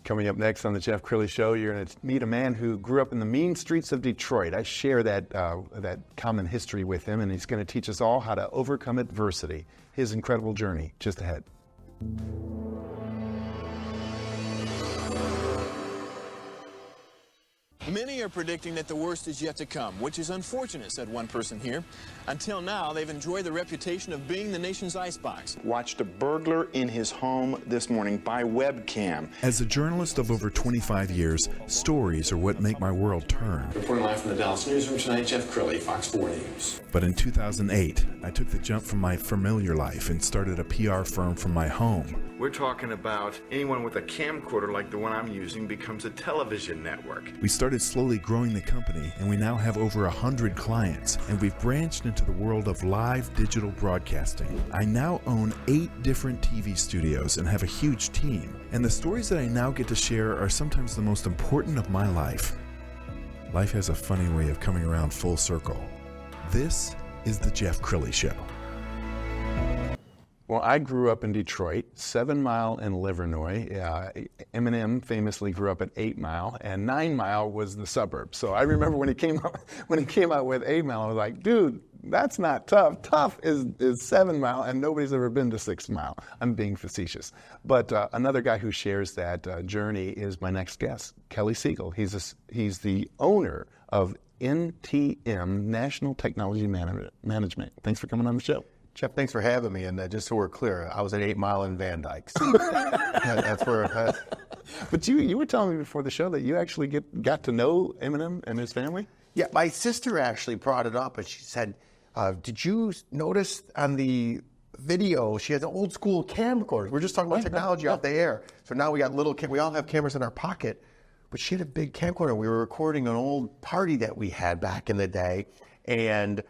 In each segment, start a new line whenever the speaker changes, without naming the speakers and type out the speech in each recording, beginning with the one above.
Coming up next on the Jeff Crilley Show, you're going to meet a man who grew up in the mean streets of Detroit. I share that common history with him, and he's going to teach us all how to overcome adversity. His incredible journey just ahead.
Many are predicting that the worst is yet to come, which is unfortunate, said one person here. Until now, they've enjoyed the reputation of being the nation's icebox.
Watched a burglar in his home this morning by webcam.
As a journalist of over 25 years, stories are what make my world turn.
Reporting live from the Dallas newsroom tonight, Jeff Crilley, Fox 4 News.
But in 2008, I took the jump from my familiar life and started a PR firm from my home.
We're talking about anyone with a camcorder like the one I'm using becomes a television network.
We started slowly growing the company, and we now have over 100 clients, and we've branched into the world of live digital broadcasting. I now own 8 different TV studios and have a huge team, and the stories that I now get to share are sometimes the most important of my life. Life has a funny way of coming around full circle. This is the Jeff Crilley Show.
Well, I grew up in Detroit, 7 Mile and Livernois. Eminem famously grew up at 8 Mile, and 9 Mile was the suburbs. So I remember when he came out with 8 Mile, I was like, dude, that's not tough. Tough is 7 Mile, and nobody's ever been to 6 Mile. I'm being facetious. But another guy who shares that journey is my next guest, Kelly Siegel. He's the owner of NTM National Technology Management. Thanks for coming on the show.
Jeff, thanks for having me. And just so we're clear, I was at 8 Mile in Van Dyke. So that's where.
But you were telling me before the show that you actually got to know Eminem and his family?
Yeah, my sister actually brought it up, and she said, did you notice on the video, she has an old school camcorder. We're just talking about technology off the air. So now we got we all have cameras in our pocket, but she had a big camcorder. We were recording an old party that we had back in the day, and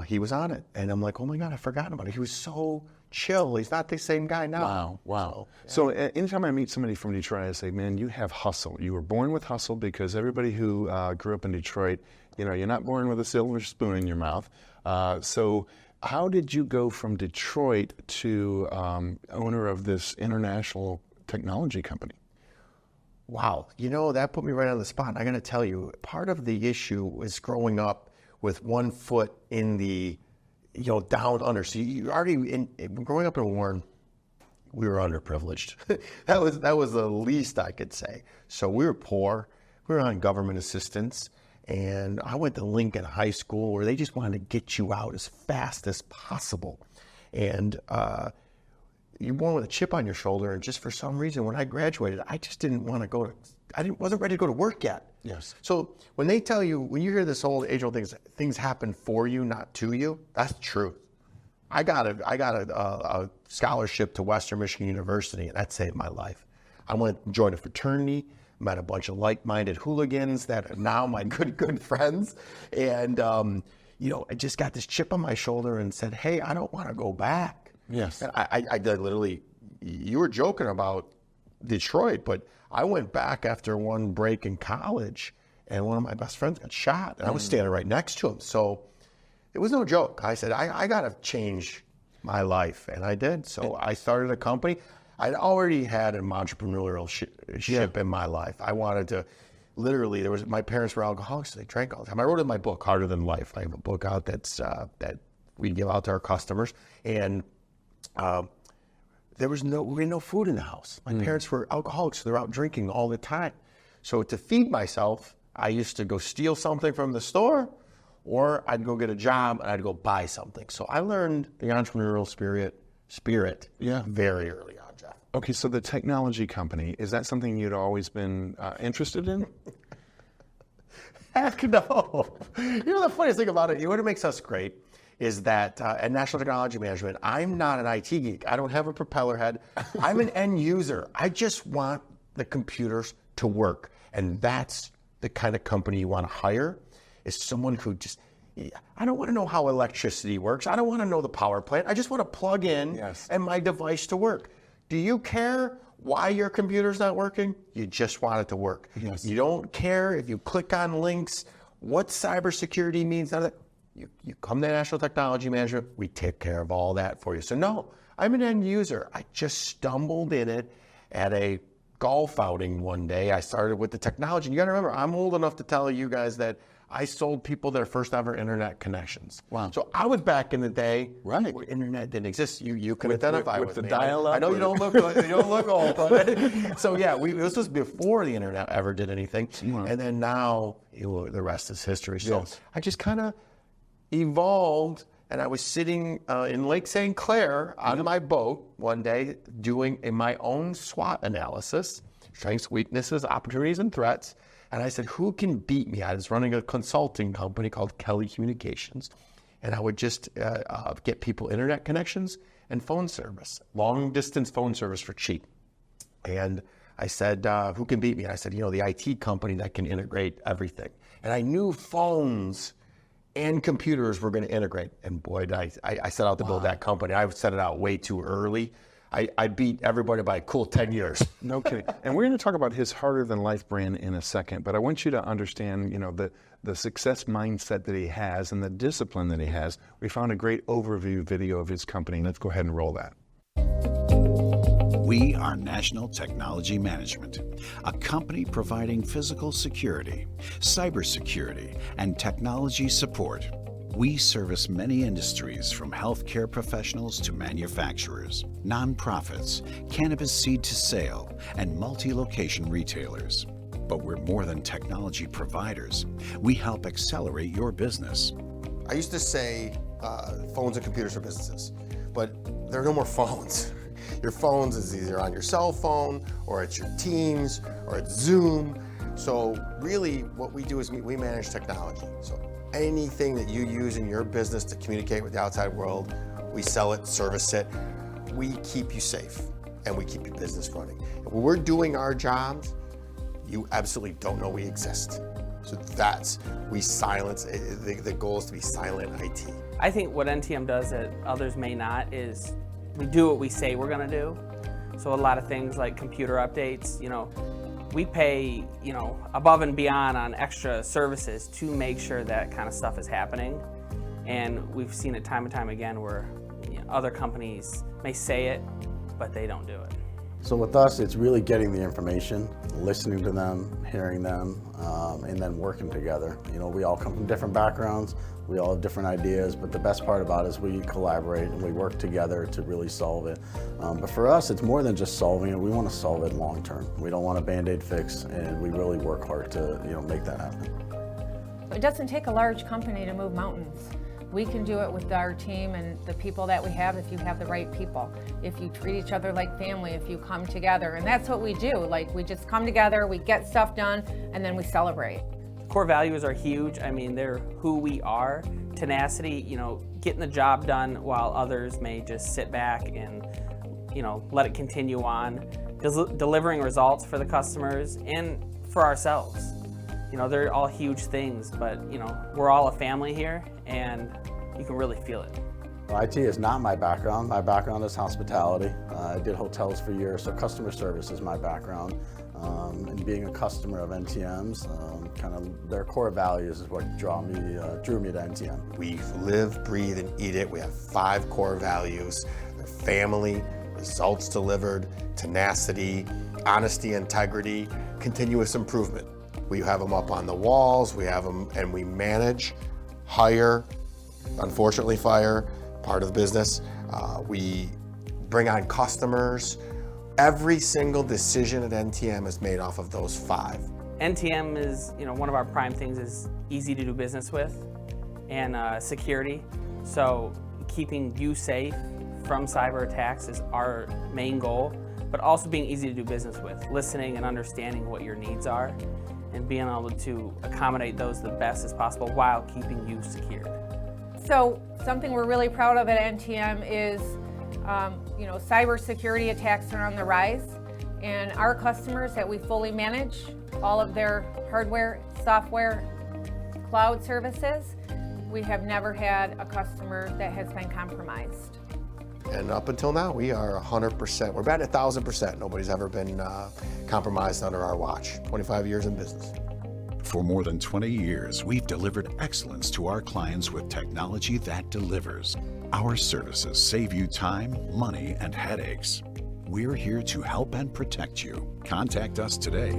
he was on it. And I'm like, oh my God, I forgot about it. He was so chill. He's not the same guy now.
Wow. So anytime I meet somebody from Detroit, I say, man, you have hustle. You were born with hustle, because everybody who grew up in Detroit, you're not born with a silver spoon in your mouth. So how did you go from Detroit to owner of this international technology company?
Wow. That put me right on the spot. I got to tell you, part of the issue was growing up with one foot in the, down under. So you already, growing up in Warren, we were underprivileged. that was the least I could say. So we were poor. We were on government assistance. And I went to Lincoln High School, where they just wanted to get you out as fast as possible. And you're born with a chip on your shoulder. And just for some reason, when I graduated, I just didn't want to wasn't ready to go to work yet.
Yes.
So when they tell you, when you hear this age-old things happen for you, not to you, that's the truth. I got a scholarship to Western Michigan University, and that saved my life. I went and joined a fraternity, met a bunch of like-minded hooligans that are now my good friends, and I just got this chip on my shoulder and said, hey, I don't want to go back.
Yes.
And I did literally. You were joking about Detroit, but I went back after one break in college, and one of my best friends got shot, and I was standing right next to him. So it was no joke. I said, I got to change my life, and I did. So I started a company. I'd already had an entrepreneurial ship in my life. I wanted to, literally, my parents were alcoholics, so they drank all the time. I wrote in my book, Harder Than Life. I have a book out that we give out to our customers, and we had no food in the house. My parents were alcoholics, so they're out drinking all the time. So to feed myself, I used to go steal something from the store, or I'd go get a job and I'd go buy something. So I learned the entrepreneurial spirit very early on, Jeff.
Okay, so the technology company, is that something you'd always been interested in?
Heck no. The funniest thing about it, what makes us great is that at National Technology Management, I'm not an IT geek. I don't have a propeller head. I'm an end user. I just want the computers to work. And that's the kind of company you want to hire, is someone who I don't want to know how electricity works. I don't want to know the power plant. I just want to plug in and my device to work. Do you care why your computer's not working? You just want it to work.
Yes.
You don't care if you click on links, what cybersecurity means, none of that. You come to National Technology Management, we take care of all that for you. So no, I'm an end user. I just stumbled in it at a golf outing one day. I started with the technology. You got to remember, I'm old enough to tell you guys that I sold people their first ever internet connections.
Wow.
So I was back in the day
Right.
where internet didn't exist. You can identify with
the
me.
dial-up
I know
or-
you don't look old, but so yeah, this was before the internet ever did anything. And then now the rest is history. So
Yes.
I just kind of evolved, and I was sitting in Lake St. Clair on my boat one day doing my own SWOT analysis, strengths, weaknesses, opportunities, and threats. And I said, who can beat me? I was running a consulting company called Crilley Communications, and I would just get people internet connections and phone service, long distance phone service for cheap. And I said, who can beat me? And I said, the IT company that can integrate everything. And I knew phones and computers were going to integrate. And boy, did I set out to build that company. I set it out way too early. I beat everybody by a cool 10 years.
No kidding. And we're going to talk about his Harder Than Life brand in a second, but I want you to understand, the success mindset that he has and the discipline that he has. We found a great overview video of his company. Let's go ahead and roll that.
We are National Technology Management, a company providing physical security, cybersecurity, and technology support. We service many industries from healthcare professionals to manufacturers, nonprofits, cannabis seed to sale, and multi-location retailers. But we're more than technology providers. We help accelerate your business.
I used to say phones and computers are businesses, but there are no more phones. Your phones is either on your cell phone, or it's your Teams, or it's Zoom. So really what we do is we manage technology. So anything that you use in your business to communicate with the outside world, we sell it, service it. We keep you safe, and we keep your business running. When we're doing our jobs, you absolutely don't know we exist. So we silence, the goal is to be silent IT.
I think what NTM does that others may not is we do what we say we're gonna do. So a lot of things like computer updates, we pay, above and beyond on extra services to make sure that kind of stuff is happening. And we've seen it time and time again where other companies may say it, but they don't do it.
So with us, it's really getting the information, listening to them, hearing them, and then working together. We all come from different backgrounds, we all have different ideas, but the best part about it is we collaborate and we work together to really solve it. But for us, it's more than just solving it, we want to solve it long term. We don't want a Band-Aid fix, and we really work hard to make that happen.
It doesn't take a large company to move mountains. We can do it with our team and the people that we have if you have the right people. If you treat each other like family, if you come together. And that's what we do. We just come together, we get stuff done, and then we celebrate.
Core values are huge. I mean, they're who we are. Tenacity, getting the job done while others may just sit back and, let it continue on. Delivering results for the customers and for ourselves. They're all huge things, but, we're all a family here, and you can really feel it.
Well, IT is not my background. My background is hospitality. I did hotels for years, so customer service is my background. And being a customer of NTM's, kind of their core values is what drew me to NTM.
We live, breathe, and eat it. We have 5 core values. They're family, results delivered, tenacity, honesty, integrity, continuous improvement. We have them up on the walls, we have them, and we manage, hire, unfortunately fire, part of the business. We bring on customers. Every single decision at NTM is made off of those 5.
NTM is, one of our prime things is easy to do business with and security. So keeping you safe from cyber attacks is our main goal, but also being easy to do business with, listening and understanding what your needs are, and being able to accommodate those the best as possible while keeping you secured.
So something we're really proud of at NTM is, cybersecurity attacks are on the rise, and our customers that we fully manage all of their hardware, software, cloud services, we have never had a customer that has been compromised.
And up until now, we are 100%. We're batting 1,000%. Nobody's ever been compromised under our watch. 25 years in business.
For more than 20 years, we've delivered excellence to our clients with technology that delivers. Our services save you time, money, and headaches. We're here to help and protect you. Contact us today.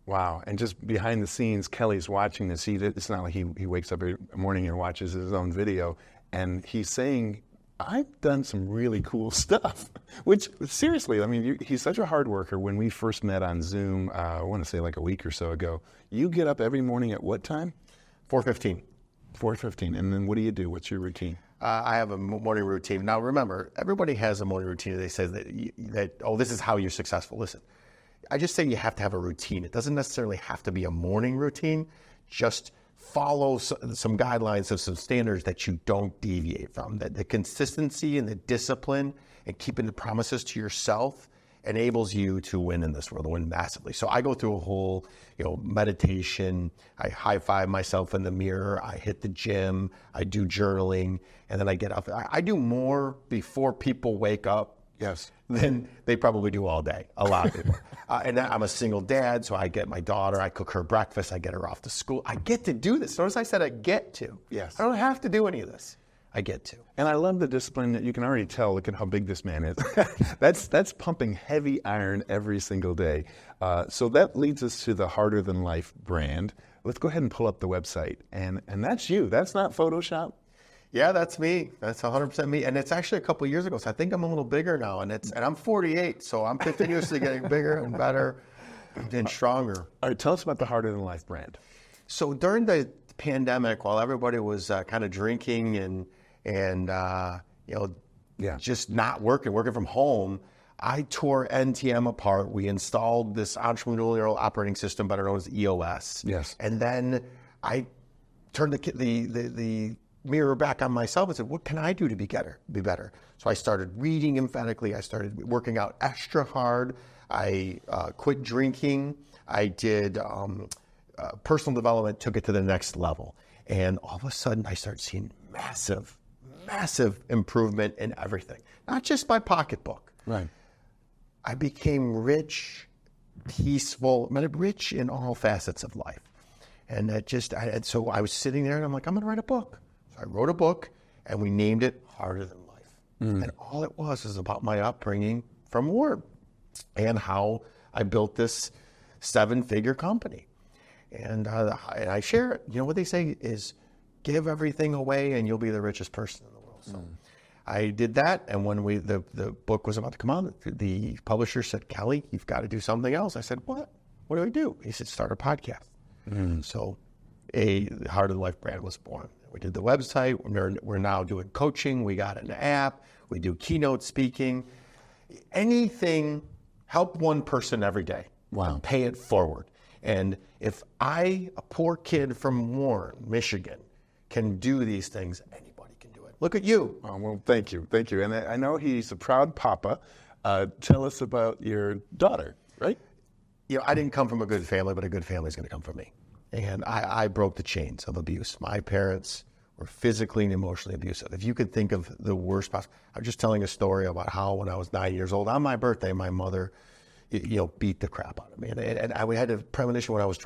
Wow. And just behind the scenes, Kelly's watching this. It's not like he wakes up every morning and watches his own video. And he's saying, I've done some really cool stuff, which seriously, I mean, he's such a hard worker. When we first met on Zoom, I want to say like a week or so ago, you get up every morning at what time?
4:15.
4:15. And then what do you do? What's your routine?
I have a morning routine. Now, remember, everybody has a morning routine. They say that, oh, this is how you're successful. Listen, I just say you have to have a routine. It doesn't necessarily have to be a morning routine. Just follow some guidelines of some standards that you don't deviate from. That the consistency and the discipline and keeping the promises to yourself enables you to win in this world, to win massively. So I go through a whole, meditation. I high five myself in the mirror. I hit the gym. I do journaling, and then I get up. I do more before people wake up.
Yes.
Than they probably do all day. A lot of people. And I'm a single dad, so I get my daughter. I cook her breakfast. I get her off to school. I get to do this. Notice I said I get to.
Yes.
I don't have to do any of this. I get to.
And I love the discipline that you can already tell. Look at how big this man is. That's pumping heavy iron every single day. So that leads us to the Harder Than Life brand. Let's go ahead and pull up the website. And that's you. That's not Photoshop.
Yeah, that's me. That's 100% me. And it's actually a couple of years ago, so I think I'm a little bigger now. And I'm 48, so I'm continuously getting bigger and better and stronger.
All right, tell us about the Harder Than Life brand.
So during the pandemic, while everybody was kind of drinking and just not working from home, I tore NTM apart. We installed this entrepreneurial operating system, better known as EOS.
Yes.
And then I turned the mirror back on myself and said, what can I do to be better? So I started reading emphatically. I started working out extra hard. I quit drinking. I did personal development, took it to the next level. And all of a sudden I started seeing massive improvement in everything. Not just my pocketbook.
Right.
I became rich, peaceful, rich in all facets of life. And so I was sitting there and I'm like, I'm gonna write a book. So I wrote a book and we named it Harder Than Life. And all it was about my upbringing from Ward and how I built this 7-figure company. And I share it. You know what they say is give everything away and you'll be the richest person in the world. So I did that. And when the book was about to come out, the publisher said, Kelly, you've got to do something else. I said, what? What do I do? He said, start a podcast. So the Harder Than Life brand was born. We did the website. We're now doing coaching. We got an app. We do keynote speaking. Anything, help one person every day.
Wow.
Pay it forward. And if a poor kid from Warren, Michigan, can do these things, anybody can do it. Look at you.
Oh, well, thank you. And I know he's a proud papa. Tell us about your daughter, right?
I didn't come from a good family, but a good family is going to come from me. And I broke the chains of abuse. My parents were physically and emotionally abusive. If you could think of the worst possible. I was just telling a story about how when I was 9 years old, on my birthday, my mother, beat the crap out of me. And we had a premonition when I was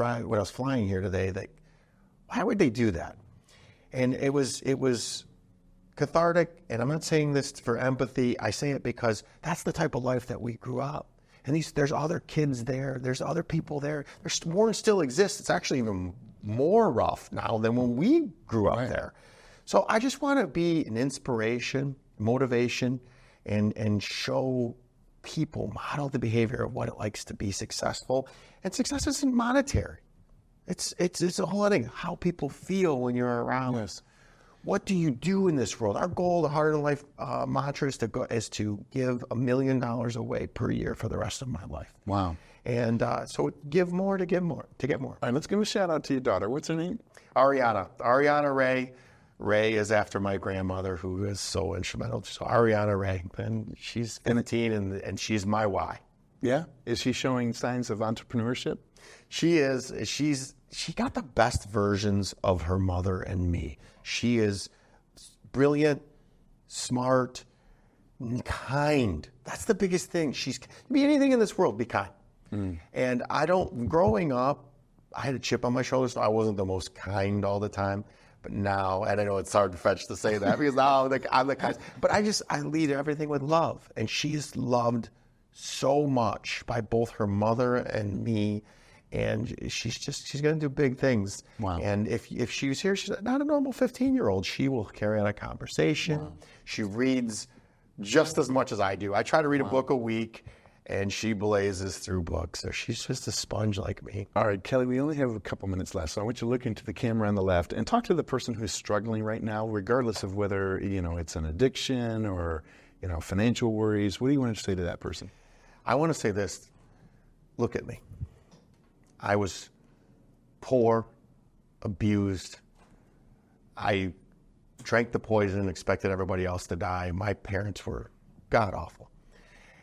flying here today that why would they do that? And it was cathartic. And I'm not saying this for empathy. I say it because that's the type of life that we grew up. And there's other kids there. There's other people there. Warren still exists. It's actually even more rough now than when we grew up there. So I just want to be an inspiration, motivation, and show people, model the behavior of what it likes to be successful. And success isn't monetary. It's a whole thing. How people feel when you're around.
Yes.
What do you do in this world? Our goal, the Harder Than Life mantra is to give $1 million away per year for the rest of my life.
Wow.
And so give more to get more.
All right, let's give a shout out to your daughter. What's her name?
Ariana Ray. Ray is after my grandmother, who is so instrumental. So Ariana Ray, and she's 15, and she's my why.
Yeah? Is she showing signs of entrepreneurship?
She is. She got the best versions of her mother and me. She is brilliant, smart, kind. That's the biggest thing. Be anything in this world, be kind. And growing up, I had a chip on my shoulder, so I wasn't the most kind all the time. But now, and I know it's hard to fetch to say that because now I'm the kind, but I lead everything with love. And she's loved so much by both her mother and me. And she's going to do big things.
Wow.
And if she was here, she's not a normal 15-year-old. She will carry on a conversation. Wow. She reads just as much as I do. I try to read a book a week, and she blazes through books. So she's just a sponge like me.
All right, Kelly, we only have a couple minutes left, so I want you to look into the camera on the left and talk to the person who's struggling right now, regardless of whether, it's an addiction or, financial worries. What do you want to say to that person?
I want to say this. Look at me. I was poor, abused. I drank the poison and expected everybody else to die. My parents were god-awful.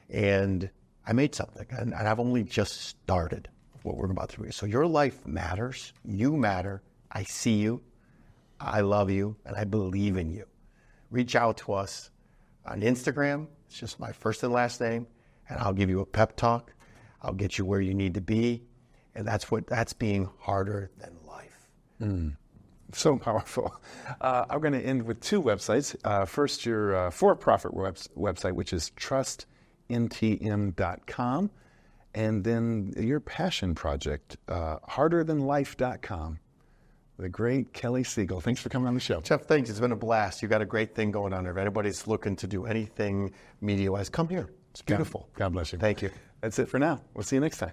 And I made something, and I've only just started what we're about to do. So your life matters. You matter. I see you. I love you, and I believe in you. Reach out to us on Instagram. It's just my first and last name, and I'll give you a pep talk. I'll get you where you need to be. And that's being harder than life.
So powerful. I'm going to end with two websites. First, your for-profit website, which is trustntm.com. And then your passion project, harderthanlife.com. The great Kelly Siegel. Thanks for coming on the show.
Jeff, thanks. It's been a blast. You got a great thing going on there. If anybody's looking to do anything media-wise, come here. It's beautiful.
God bless you.
Thank you.
That's it for now. We'll see you next time.